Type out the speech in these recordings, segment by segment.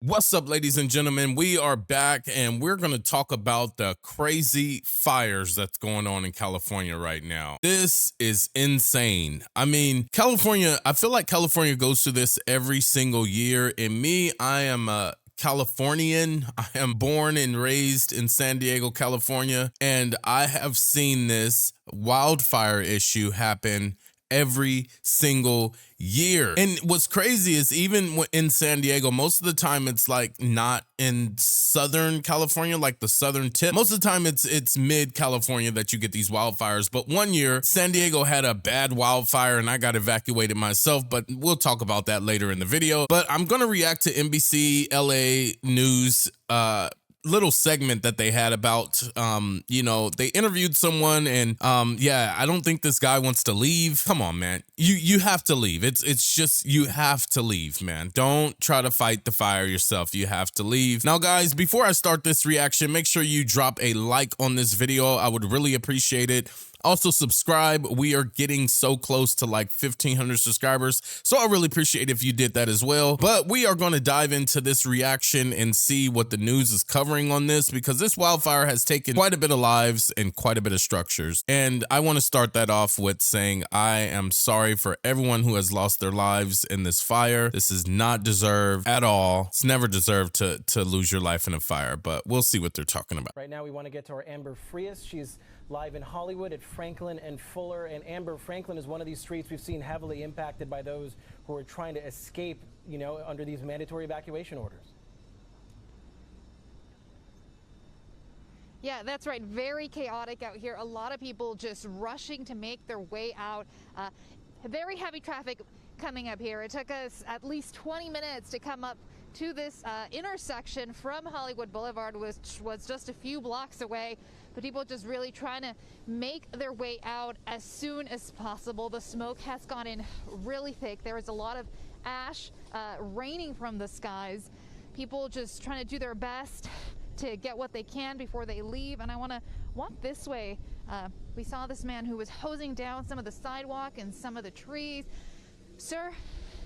What's up, ladies and gentlemen? We are back and we're going to talk about the crazy fires that's going on in California right now. This is insane. I mean, California, I feel like California goes through this every single year. And me, I am a Californian. I am born and raised in San Diego, California, and I have seen this wildfire issue happen every single year. And what's crazy is even in San Diego, most of the time it's like not in Southern California, like the southern tip. Most of the time it's mid California that you get these wildfires. But one year San Diego had a bad wildfire and I got evacuated myself, but we'll talk about that later in the video. But I'm going to react to NBC LA News little segment that they had about they interviewed someone and yeah, I don't think this guy wants to leave. Come on, man, you have to leave. It's just, you have to leave, man. Don't try to fight the fire yourself. You have to leave. Now guys, before I start this reaction, make sure you drop a like on this video. I would really appreciate it. Also subscribe. We are getting so close to like 1,500 subscribers, so I really appreciate if you did that as well. But we are going to dive into this reaction and see what the news is covering on this, because this wildfire has taken quite a bit of lives and quite a bit of structures. And I want to start that off with saying I am sorry for everyone who has lost their lives in this fire. This is not deserved at all. It's never deserved to lose your life in a fire, but we'll see what they're talking about. Right now we want to get to our Amber Frias. She's live in Hollywood at Franklin and Fuller. And Amber, Franklin is one of these streets we've seen heavily impacted by those who are trying to escape, under these mandatory evacuation orders. Yeah, that's right. Very chaotic out here. A lot of people just rushing to make their way out. Very heavy traffic coming up here. It took us at least 20 minutes to come up to this intersection from Hollywood Boulevard, which was just a few blocks away. But people just really trying to make their way out as soon as possible. The smoke has gone in really thick. There is a lot of ash raining from the skies. People just trying to do their best to get what they can before they leave. And I want to walk this way. We saw this man who was hosing down some of the sidewalk and some of the trees. Sir?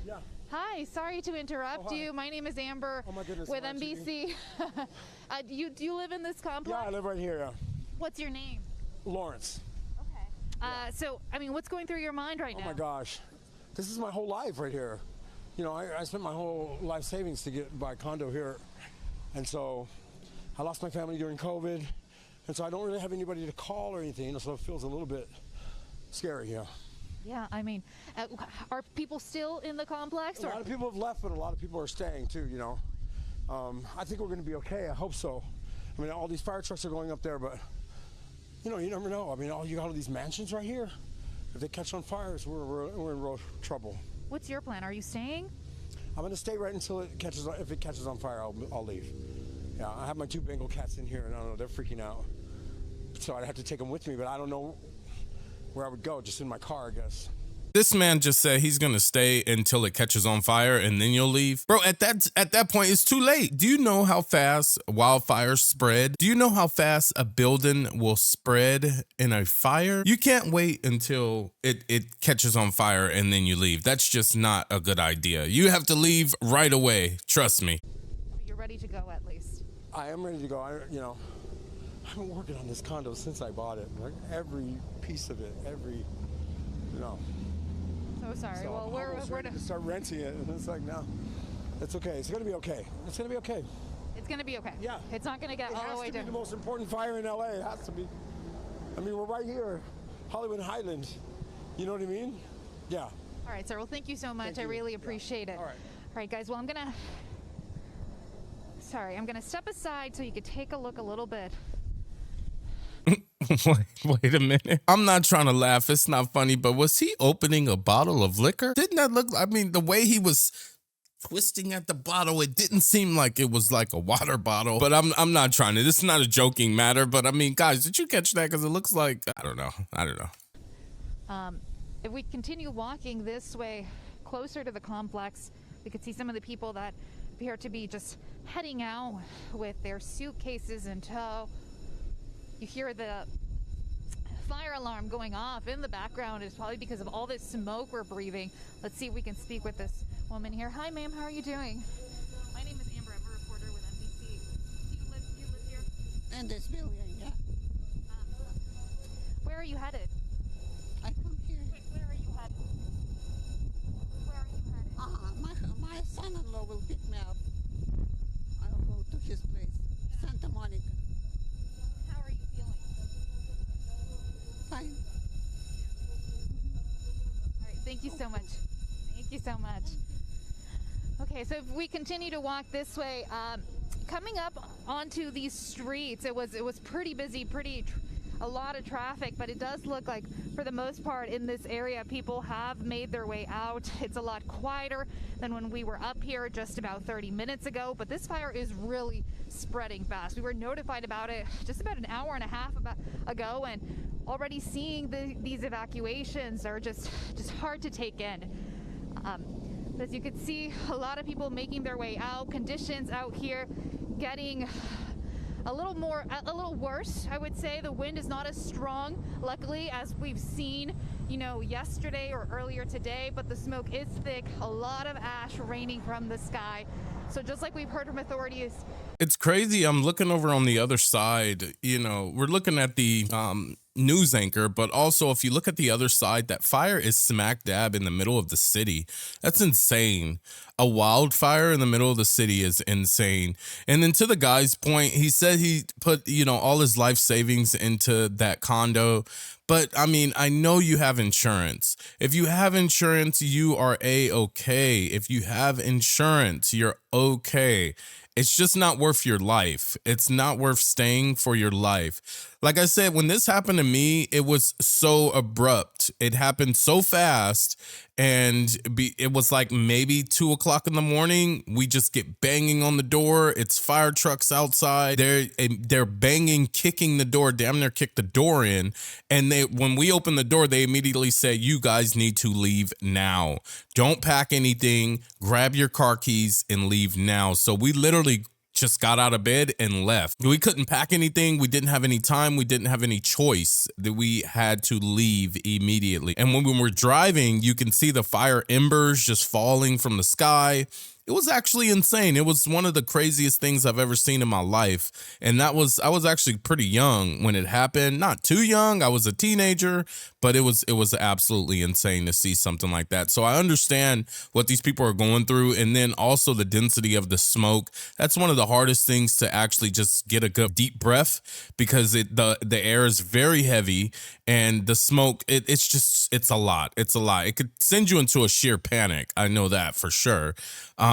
Yeah. Hi, sorry to interrupt you. My name is Amber with NBC. Do you live in this complex? Yeah, I live right here. Yeah. What's your name? Lawrence. Okay. So, I mean, what's going through your mind right now? Oh my gosh, this is my whole life right here. I spent my whole life savings to buy a condo here, and so I lost my family during COVID, and so I don't really have anybody to call or anything, so it feels a little bit scary, yeah. Yeah, I mean, are people still in the complex? A lot of people have left, but a lot of people are staying too, I think we're going to be okay. I hope so. I mean, all these fire trucks are going up there, but, you never know. I mean, you got all these mansions right here. If they catch on fires, we're in real trouble. What's your plan? Are you staying? I'm going to stay right until it catches. If it catches on fire, I'll leave. Yeah, I have my 2 Bengal cats in here, and I don't know, they're freaking out. So I'd have to take them with me, but I don't know where I would go, just in my car, I guess. This man just said he's gonna stay until it catches on fire and then you'll leave. Bro, at that point, it's too late. Do you know how fast wildfires spread? Do you know how fast a building will spread in a fire? You can't wait until it catches on fire and then you leave. That's just not a good idea. You have to leave right away. Trust me. You're ready to go at least. I am ready to go. I've been working on this condo since I bought it. Like every piece of it, So sorry. So Well, we're ready to start renting it, and it's like, no, it's okay. It's gonna be okay. It's gonna be okay. It's gonna be okay. Yeah. It's not gonna get all the way It has to down. be the most important fire in LA. It has to be. I mean, we're right here, Hollywood Highland. You know what I mean? Yeah. All right, sir. Well, thank you so much. Thank you. I really appreciate it. All right. All right, guys. Well, I'm gonna step aside so you could take a look a little bit. Wait a minute. I'm not trying to laugh. It's not funny, but was he opening a bottle of liquor? Didn't that look, I mean, the way he was twisting at the bottle, it didn't seem like it was like a water bottle. But I'm not trying to, this is not a joking matter, but I mean, guys, did you catch that? Because it looks like, I don't know. If we continue walking this way closer to the complex, we could see some of the people that appear to be just heading out with their suitcases in tow. You hear the fire alarm going off in the background. It's probably because of all this smoke we're breathing. Let's see if we can speak with this woman here. Hi, ma'am. How are you doing? My name is Amber. in this building, yeah. Where are you headed? I come here. Where are you headed? Where are you headed? My son-in-law will pick me up. I'll go to his place, Santa Monica. How are you feeling? Fine. All right, thank you so much. Thank you so much. Okay, so if we continue to walk this way, coming up onto these streets, it was pretty busy, a lot of traffic, but it does look like for the most part in this area, people have made their way out. It's a lot quieter than when we were up here just about 30 minutes ago, but this fire is really spreading fast. We were notified about it just about an hour and a half ago, and already seeing these evacuations are just hard to take in. As you can see, a lot of people making their way out. Conditions out here getting a little worse, I would say. The wind is not as strong, luckily, as we've seen, yesterday or earlier today, but the smoke is thick, a lot of ash raining from the sky. So just like we've heard from authorities. It's crazy. I'm looking over on the other side. We're looking at the news anchor, but also if you look at the other side, that fire is smack dab in the middle of the city. That's insane. A wildfire in the middle of the city is insane. And then to the guy's point, he said he put, all his life savings into that condo. But I mean, I know you have insurance. If you have insurance, you are A-okay. If you have insurance, you're okay. It's just not worth your life. It's not worth staying for your life. Like I said, when this happened to me, it was so abrupt. It happened so fast, and it was like maybe 2 o'clock in the morning. We just get banging on the door. It's fire trucks outside. They're banging, kicking the door, damn near kick the door in. And when we open the door, they immediately say, "You guys need to leave now. Don't pack anything. Grab your car keys and leave now." So we literally just got out of bed and left. We couldn't pack anything. We didn't have any time. We didn't have any choice. That we had to leave immediately. And when we were driving, you can see the fire embers just falling from the sky. It was actually insane. It was one of the craziest things I've ever seen in my life. And I was actually pretty young when it happened. Not too young. I was a teenager, but it was absolutely insane to see something like that. So I understand what these people are going through. And then also the density of the smoke. That's one of the hardest things to actually just get a good deep breath, because the air is very heavy, and the smoke, it's a lot. It's a lot. It could send you into a sheer panic. I know that for sure.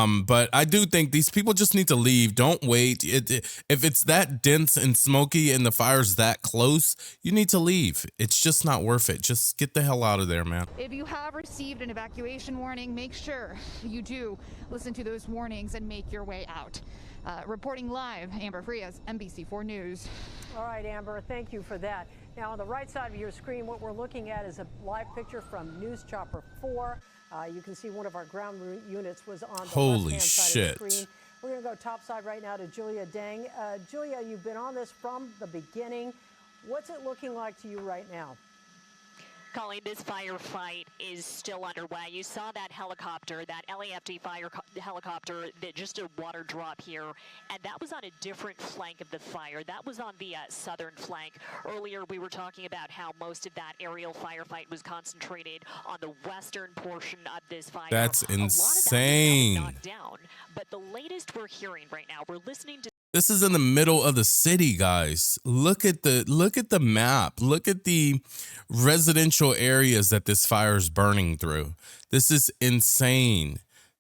But I do think these people just need to leave. Don't wait. If it's that dense and smoky and the fire's that close, you need to leave. It's just not worth it. Just get the hell out of there, man. If you have received an evacuation warning, make sure you do listen to those warnings and make your way out. Reporting live, Amber Frias, NBC4 News. All right, Amber, thank you for that. Now, on the right side of your screen, what we're looking at is a live picture from News Chopper 4. You can see one of our ground units was on the left-hand side of the screen. We're going to go topside right now to Julia Deng. Julia, you've been on this from the beginning. What's it looking like to you right now? Colleen, this firefight is still underway. You saw that helicopter, that LAFD fire helicopter, just a water drop here, and that was on a different flank of the fire. That was on the southern flank. Earlier, we were talking about how most of that aerial firefight was concentrated on the western portion of this fire. That's insane. A lot of that was knocked down, but the latest we're hearing right now, we're listening to. This is in the middle of the city, guys. Look at the map. Look at the residential areas that this fire is burning through. This is insane.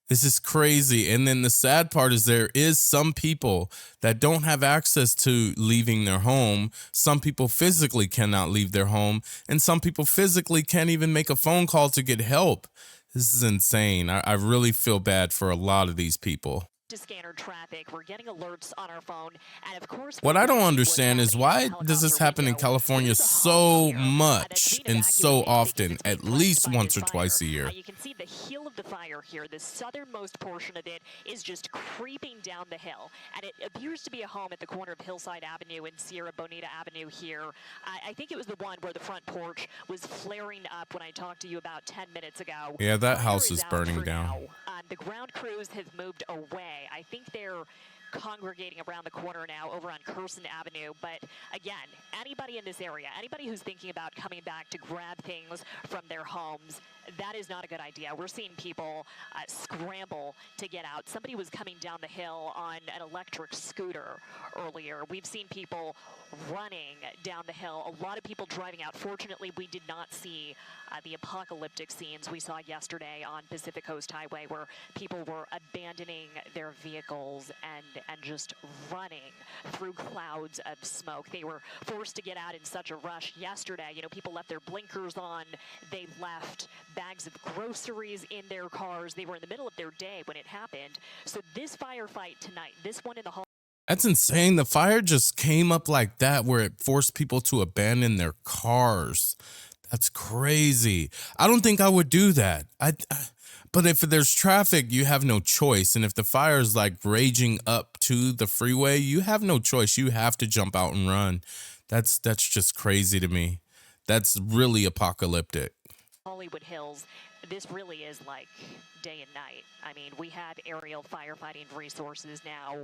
This is crazy. And then the sad part is there is some people that don't have access to leaving their home. Some people physically cannot leave their home, and some people physically can't even make a phone call to get help. This is insane. I really feel bad for a lot of these people. To scanner traffic, we're getting alerts on our phone, and of course, what I don't understand is why does this happen in California so much and so often, at least once or twice a year. You can see the heel of the fire here. The southernmost portion of it is just creeping down the hill, and it appears to be a home at the corner of Hillside Avenue and Sierra Bonita Avenue here. I think it was the one where the front porch was flaring up when I talked to you about 10 minutes ago. Yeah, that house is burning down. The ground crews have moved away. I think they're congregating around the corner now over on Curson Avenue. But again, anybody in this area, anybody who's thinking about coming back to grab things from their homes, that is not a good idea. We're seeing people scramble to get out. Somebody was coming down the hill on an electric scooter earlier. We've seen people running down the hill. A lot of people driving out. Fortunately, we did not see the apocalyptic scenes we saw yesterday on Pacific Coast Highway, where people were abandoning their vehicles and just running through clouds of smoke. They were forced to get out in such a rush yesterday. You know, people left their blinkers on. They left bags of groceries in their cars. They were in the middle of their day when it happened. So this firefight tonight, this one in the hall. That's insane. The fire just came up like that, where it forced people to abandon their cars. That's crazy. I don't think I would do that. But if there's traffic, you have no choice. And if the fire is like raging up to the freeway, you have no choice. You have to jump out and run. That's just crazy to me. That's really apocalyptic. Hollywood Hills, this really is like day and night. I mean, we have aerial firefighting resources now.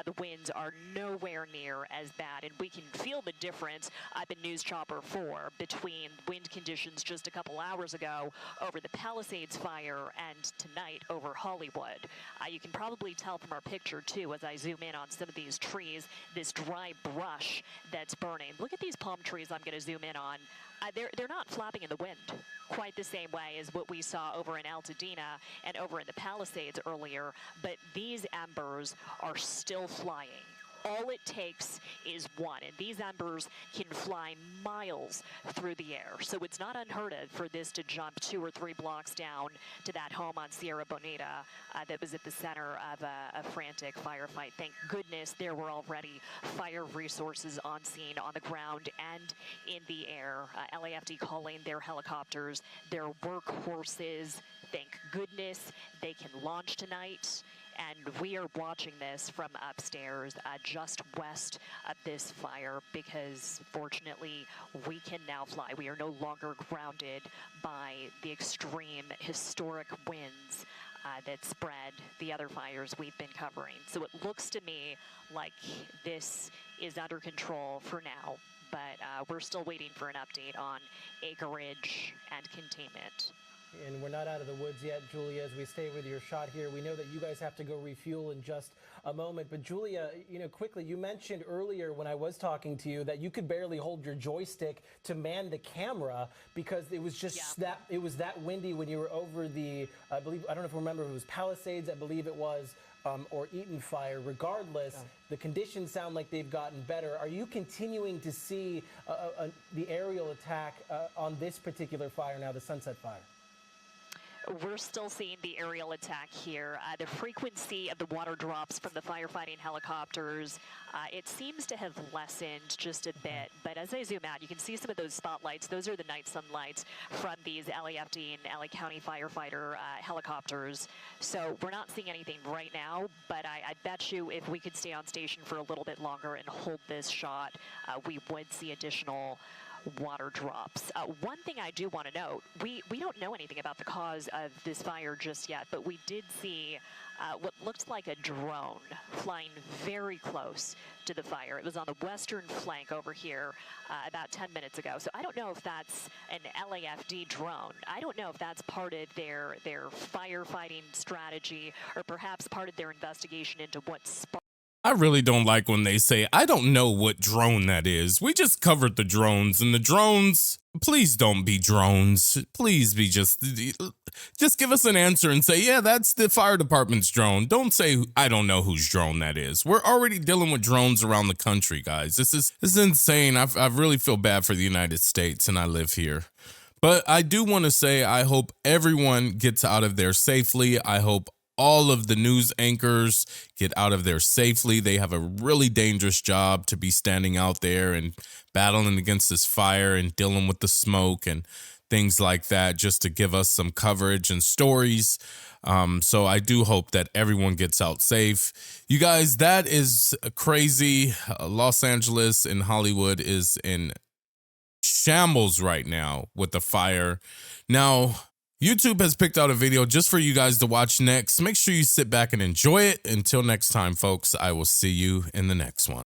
The winds are nowhere near as bad, and we can feel the difference up in News Chopper 4 between wind conditions just a couple hours ago over the Palisades fire and tonight over Hollywood. You can probably tell from our picture, too, as I zoom in on some of these trees, this dry brush that's burning. Look at these palm trees I'm going to zoom in on. They're not flapping in the wind quite the same way as what we saw over in Altadena and over in the Palisades earlier, but these embers are still flying. All it takes is one, and these embers can fly miles through the air. So it's not unheard of for this to jump 2 or 3 blocks down to that home on Sierra Bonita that was at the center of a frantic firefight. Thank goodness there were already fire resources on scene, on the ground and in the air. LAFD calling their helicopters, their workhorses. Thank goodness they can launch tonight. And we are watching this from upstairs, just west of this fire, because fortunately we can now fly. We are no longer grounded by the extreme historic winds that spread the other fires we've been covering. So it looks to me like this is under control for now, but we're still waiting for an update on acreage and containment. And we're not out of the woods yet, Julia, as we stay with your shot here. We know that you guys have to go refuel in just a moment. But Julia, you know, quickly, you mentioned earlier when I was talking to you that you could barely hold your joystick to man the camera because it was just it was that windy when you were over the, I don't know if you remember, if it was Palisades, I believe it was, or Eaton fire. Regardless, the conditions sound like they've gotten better. Are you continuing to see the aerial attack on this particular fire now, the Sunset Fire? We're still seeing the aerial attack here. The frequency of the water drops from the firefighting helicopters, it seems to have lessened just a bit. But as I zoom out, you can see some of those spotlights. Those are the night sunlights from these LAFD and LA County firefighter helicopters. So we're not seeing anything right now, but I bet you if we could stay on station for a little bit longer and hold this shot, we would see additional water drops. One thing I do want to note, we don't know anything about the cause of this fire just yet, but we did see what looked like a drone flying very close to the fire. It was on the western flank over here about 10 minutes ago. So I don't know if that's an LAFD drone. I don't know if that's part of their firefighting strategy or perhaps part of their investigation into what sparked. I really don't like when they say, I don't know what drone that is. We just covered the drones, and the drones, please don't be drones. Please be just give us an answer and say, yeah, that's the fire department's drone. Don't say, I don't know whose drone that is. We're already dealing with drones around the country, guys. This is insane. I really feel bad for the United States, and I live here. But I do want to say, I hope everyone gets out of there safely. I hope all of the news anchors get out of there safely. They have a really dangerous job to be standing out there and battling against this fire and dealing with the smoke and things like that, just to give us some coverage and stories. So I do hope that everyone gets out safe. You guys, that is crazy. Los Angeles and Hollywood is in shambles right now with the fire. Now, YouTube has picked out a video just for you guys to watch next. Make sure you sit back and enjoy it. Until next time, folks, I will see you in the next one.